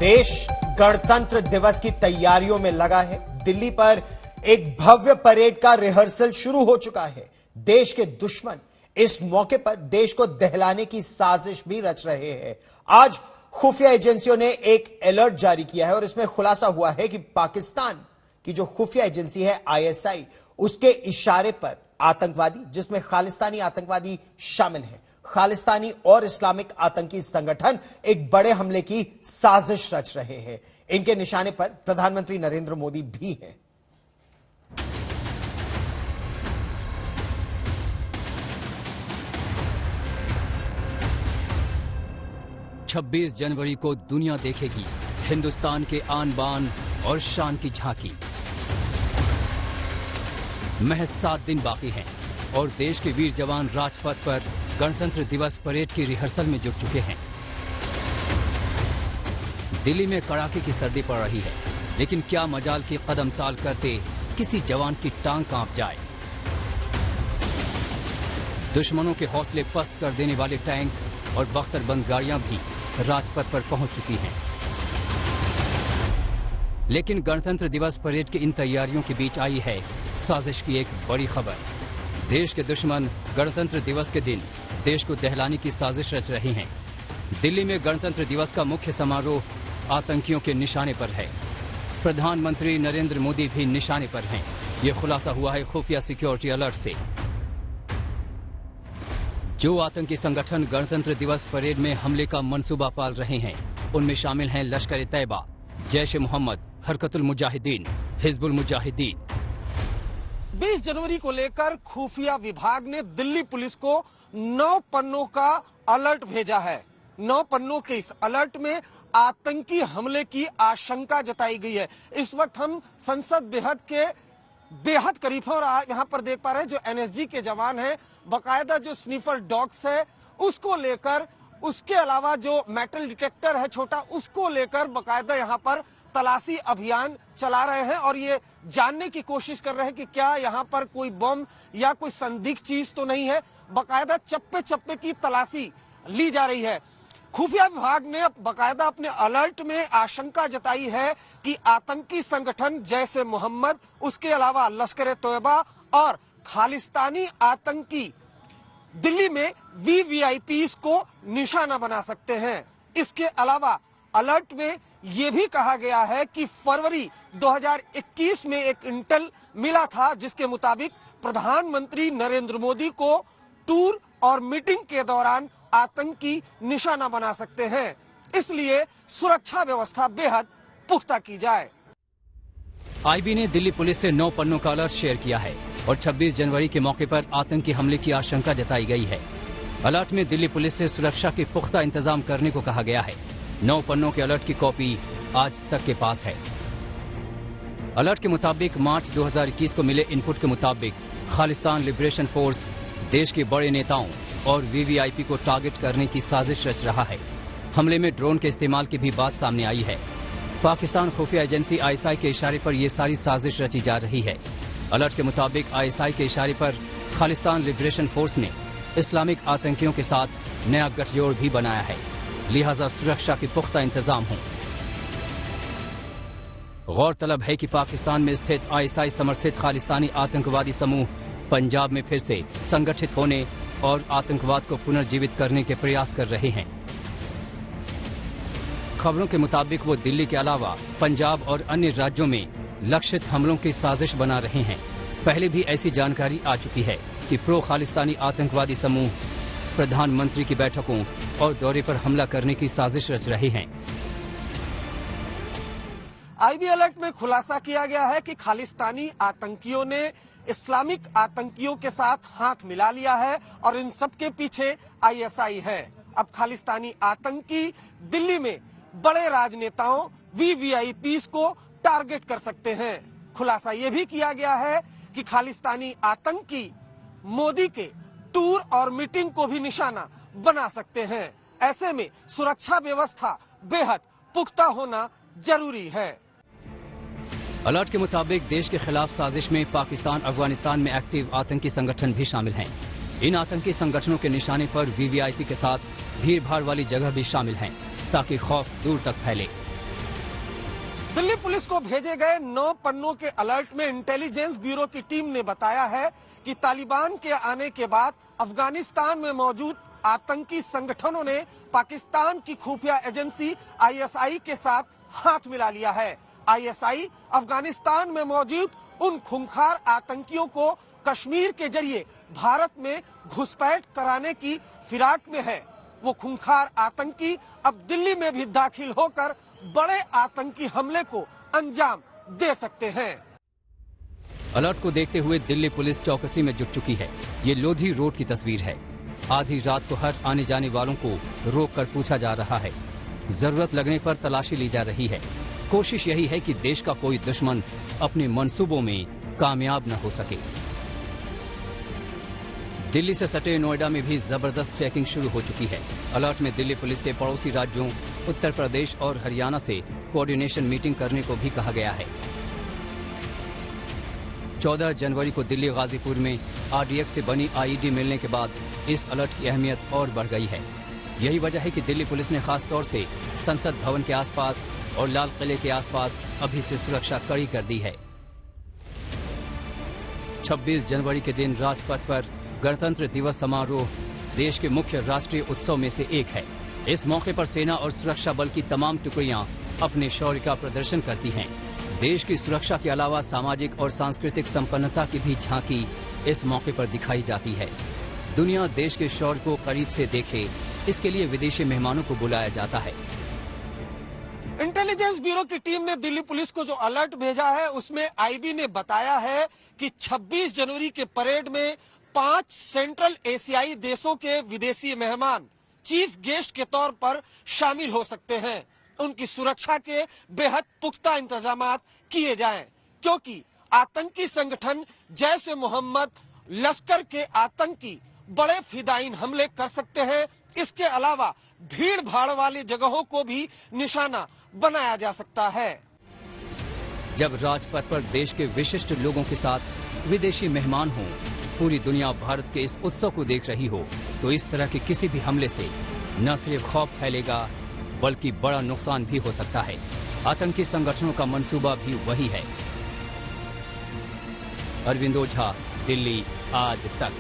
देश गणतंत्र दिवस की तैयारियों में लगा है। दिल्ली पर एक भव्य परेड का रिहर्सल शुरू हो चुका है। देश के दुश्मन इस मौके पर देश को दहलाने की साजिश भी रच रहे हैं। आज खुफिया एजेंसियों ने एक अलर्ट जारी किया है और इसमें खुलासा हुआ है कि पाकिस्तान की जो खुफिया एजेंसी है ISI, उसके इशारे पर आतंकवादी, जिसमें खालिस्तानी आतंकवादी शामिल हैं, खालिस्तानी और इस्लामिक आतंकी संगठन एक बड़े हमले की साजिश रच रहे हैं। इनके निशाने पर प्रधानमंत्री नरेंद्र मोदी भी हैं। छब्बीस जनवरी को दुनिया देखेगी हिंदुस्तान के आन बान और शान की झांकी। महज 7 दिन बाकी हैं और देश के वीर जवान राजपथ पर गणतंत्र दिवस परेड की रिहर्सल में जुट चुके हैं। दिल्ली में कड़ाके की सर्दी पड़ रही है, लेकिन क्या मजाल की कदम ताल करते किसी जवान की टांग कांप जाए। दुश्मनों के हौसले पस्त कर देने वाले टैंक और बख्तरबंद गाड़ियां भी राजपथ पर पहुंच चुकी हैं। लेकिन गणतंत्र दिवस परेड की इन तैयारियों के बीच आई है साजिश की एक बड़ी खबर। देश के दुश्मन गणतंत्र दिवस के दिन देश को दहलाने की साजिश रच रहे हैं। दिल्ली में गणतंत्र दिवस का मुख्य समारोह आतंकियों के निशाने पर है। प्रधानमंत्री नरेंद्र मोदी भी निशाने पर हैं। यह खुलासा हुआ है खुफिया सिक्योरिटी अलर्ट से। जो आतंकी संगठन गणतंत्र दिवस परेड में हमले का मंसूबा पाल रहे हैं, उनमें शामिल हैं लश्कर ए तैयबा, जैश-ए-मोहम्मद, हरकतुल मुजाहिदीन, हिजबुल मुजाहिदीन। 20 जनवरी को लेकर खुफिया विभाग ने दिल्ली पुलिस को 9 पन्नों का अलर्ट भेजा है। 9 पन्नों के इस अलर्ट में आतंकी हमले की आशंका जताई गई है। इस वक्त हम संसद बेहद करीब है और यहाँ पर देख पा रहे हैं जो NSG के जवान हैं, बकायदा जो स्नीफर डॉग्स है उसको लेकर, उसके अलावा जो मेटल डिटेक्टर है छोटा, उसको लेकर बकायदा यहाँ पर तलाशी अभियान चला रहे हैं और ये जानने की कोशिश कर रहे हैं कि क्या यहाँ पर कोई बम या कोई संदिग्ध चीज तो नहीं है। बकायदा चप्पे चप्पे की तलाशी ली जा रही है। खुफिया विभाग ने बकायदा अपने अलर्ट में आशंका जताई है कि आतंकी संगठन जैश-ए-मोहम्मद, उसके अलावा लश्कर ए तैयबा और खालिस्तानी आतंकी दिल्ली में VVIPs को निशाना बना सकते हैं। इसके अलावा अलर्ट में यह भी कहा गया है कि फरवरी 2021 में एक इंटेल मिला था जिसके मुताबिक प्रधानमंत्री नरेंद्र मोदी को टूर और मीटिंग के दौरान आतंकी निशाना बना सकते हैं। इसलिए सुरक्षा व्यवस्था बेहद पुख्ता की जाए। IB ने दिल्ली पुलिस से 9 पन्नों का अलर्ट शेयर किया है और 26 जनवरी के मौके पर आतंकी हमले की आशंका जताई गई है। अलर्ट में दिल्ली पुलिस से सुरक्षा के पुख्ता इंतजाम करने को कहा गया है। 9 पन्नों के अलर्ट की कॉपी आज तक के पास है। अलर्ट के मुताबिक मार्च 2021 को मिले इनपुट के मुताबिक खालिस्तान लिबरेशन फोर्स देश के बड़े नेताओं और VVIP को टारगेट करने की साजिश रच रहा है। हमले में ड्रोन के इस्तेमाल की भी बात सामने आई है। पाकिस्तान खुफिया एजेंसी ISI के इशारे पर यह सारी साजिश रची जा रही है। अलर्ट के मुताबिक ISI के इशारे पर खालिस्तान लिबरेशन फोर्स ने इस्लामिक आतंकियों के साथ नया गठजोड़ भी बनाया है, लिहाजा सुरक्षा के पुख्ता इंतजाम हों। गौरतलब है कि पाकिस्तान में स्थित ISI समर्थित खालिस्तानी आतंकवादी समूह पंजाब में फिर से संगठित होने और आतंकवाद को पुनर्जीवित करने के प्रयास कर रहे हैं। खबरों के मुताबिक वो दिल्ली के अलावा पंजाब और अन्य राज्यों में लक्षित हमलों की साजिश बना रहे हैं। पहले भी ऐसी जानकारी आ चुकी है कि प्रो खालिस्तानी आतंकवादी समूह प्रधानमंत्री की बैठकों और दौरे पर हमला करने की साजिश रच रहे हैं। IB अलर्ट में खुलासा किया गया है कि खालिस्तानी आतंकियों ने इस्लामिक आतंकियों के साथ हाथ मिला लिया है और इन सब के पीछे ISI है। अब खालिस्तानी आतंकी दिल्ली में बड़े राजनेताओं VVIPs को टारगेट कर सकते हैं। खुलासा यह भी किया गया है कि खालिस्तानी आतंकी मोदी के टूर और मीटिंग को भी निशाना बना सकते हैं। ऐसे में सुरक्षा व्यवस्था बेहद पुख्ता होना जरूरी है। अलर्ट के मुताबिक देश के खिलाफ साजिश में पाकिस्तान, अफगानिस्तान में एक्टिव आतंकी संगठन भी शामिल हैं। इन आतंकी संगठनों के निशाने पर VVIP के साथ भीड़ भाड़ वाली जगह भी शामिल हैं ताकि खौफ दूर तक फैले। दिल्ली पुलिस को भेजे गए 9 पन्नों के अलर्ट में इंटेलिजेंस ब्यूरो की टीम ने बताया है कि तालिबान के आने के बाद अफगानिस्तान में मौजूद आतंकी संगठनों ने पाकिस्तान की खुफिया एजेंसी आईएसआई के साथ हाथ मिला लिया है। आईएसआई अफगानिस्तान में मौजूद उन खूंखार आतंकियों को कश्मीर के जरिए भारत में घुसपैठ कराने की फिराक में है। वो खूंखार आतंकी अब दिल्ली में भी दाखिल होकर बड़े आतंकी हमले को अंजाम दे सकते हैं। अलर्ट को देखते हुए दिल्ली पुलिस चौकसी में जुट चुकी है। ये लोधी रोड की तस्वीर है। आधी रात को हर आने जाने वालों को रोक कर पूछा जा रहा है। जरूरत लगने पर तलाशी ली जा रही है। कोशिश यही है कि देश का कोई दुश्मन अपने मंसूबों में कामयाब न हो सके। दिल्ली से सटे नोएडा में भी जबरदस्त चेकिंग शुरू हो चुकी है। अलर्ट में दिल्ली पुलिस से पड़ोसी राज्यों उत्तर प्रदेश और हरियाणा से कोऑर्डिनेशन मीटिंग करने को भी कहा गया है। 14 जनवरी को दिल्ली गाजीपुर में आरडीएक्स से बनी आईईडी मिलने के बाद इस अलर्ट की अहमियत और बढ़ गई है। यही वजह है कि दिल्ली पुलिस ने खास तौर से संसद भवन के आसपास और लाल किले के आसपास अभी से सुरक्षा कड़ी कर दी है। 26 जनवरी के दिन राजपथ पर गणतंत्र दिवस समारोह देश के मुख्य राष्ट्रीय उत्सव में से एक है। इस मौके पर सेना और सुरक्षा बल की तमाम टुकड़ियां अपने शौर्य का प्रदर्शन करती हैं। देश की सुरक्षा के अलावा सामाजिक और सांस्कृतिक संपन्नता की भी झांकी इस मौके पर दिखाई जाती है। दुनिया देश के शौर्य को करीब से देखे, इसके लिए विदेशी मेहमानों को बुलाया जाता है। इंटेलिजेंस ब्यूरो की टीम ने दिल्ली पुलिस को जो अलर्ट भेजा है उसमें आईबी ने बताया है कि 26 जनवरी के परेड में 5 सेंट्रल एशियाई देशों के विदेशी मेहमान चीफ गेस्ट के तौर पर शामिल हो सकते हैं। उनकी सुरक्षा के बेहद पुख्ता इंतजाम किए जाएं, क्योंकि आतंकी संगठन जैश ए मोहम्मद लश्कर के आतंकी बड़े फिदायीन हमले कर सकते हैं। इसके अलावा भीड़ भाड़ वाली जगहों को भी निशाना बनाया जा सकता है। जब राजपथ पर देश के विशिष्ट लोगों के साथ विदेशी मेहमान हों, पूरी दुनिया भारत के इस उत्सव को देख रही हो, तो इस तरह के किसी भी हमले से न सिर्फ खौफ फैलेगा बल्कि बड़ा नुकसान भी हो सकता है। आतंकी संगठनों का मंसूबा भी वही है। अरविंद ओझा, दिल्ली आज तक।